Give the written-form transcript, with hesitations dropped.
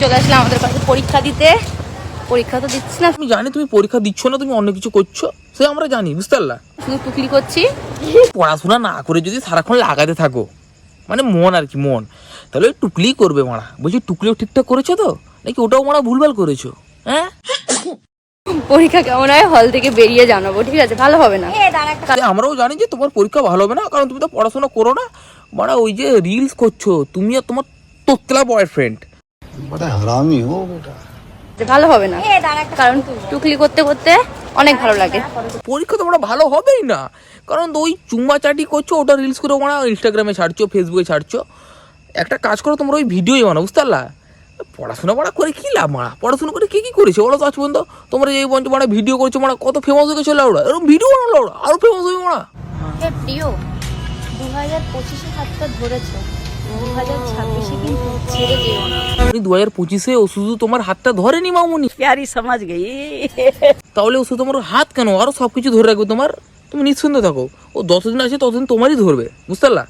চলে আসলাম আমাদের কাছে পরীক্ষা দিতে। পরীক্ষা তো দিচ্ছি না, আমি জানি তুমি পরীক্ষা দিচ্ছ না, তুমি অন্য কিছু করছো, সে আমরা জানি, বুঝতে পারলা। শুধু টুকলি করছি। পড়াশোনা না করে যদি সারাক্ষণ লাগাতে থাকো, মানে মন আর কি মন, তাহলে ওই টুকলি করবে মারা। বলছি টুকলিও ঠিকঠাক করেছো তো, নাকি ওটাও মারা ভুলভাল করেছো? হ্যাঁ, পরীক্ষা কেমন হয় হল থেকে বেরিয়ে জানাবো, ঠিক আছে? ভালো হবে না। আমরাও জানি যে তোমার পরীক্ষা ভালো হবে না, কারণ তুমি তো পড়াশোনা করো না মারা। ওই যে রিলস করছো তুমি আর তোমার তোতলা বয়ফ্রেন্ড। ভালো হবে না, কারণ টুকলি করতে করতে অনেক ভালো লাগে। পরীক্ষা তোমরা ভালো হবেই না, কারণ ওই চুম্মা চাটি করছো, ওটা রিলস করে মারা ইনস্টাগ্রামে ছাড়ছো, ফেসবুকে ছাড়ছো। একটা কাজ করো, তোমরা ওই ভিডিওই বানাও, বুঝতে পারলা। পড়াশোনা মারা করে কি লাভ মারা? পড়াশোনা করে কি করেছে বলো তো আজ পর্যন্ত? তোমরা এই পর্যন্ত মারা ভিডিও করছো মারা, কত ফেমাস হয়ে গেছো লাউড়া, এরকম ভিডিও বানালো ওরা আরো ফেমাস হবে মারা। প্রিয় 2025-এ হাতটা ধরেছো, 2026-এ কিন্তু ছেড়ে যেও না। 2025-এ ও শুধু তোমার হাতটা ধরেনি মামুনি, प्यारी समझ गई। তাহলে ও শুধু তোমার হাত কেন, আরো সবকিছু ধরে রাখবে তোমার। তুমি নিশ্চিন্ত থাকো, ও যতদিন আছে ততদিন তোমারই ধরবে, বুঝতে পারলা।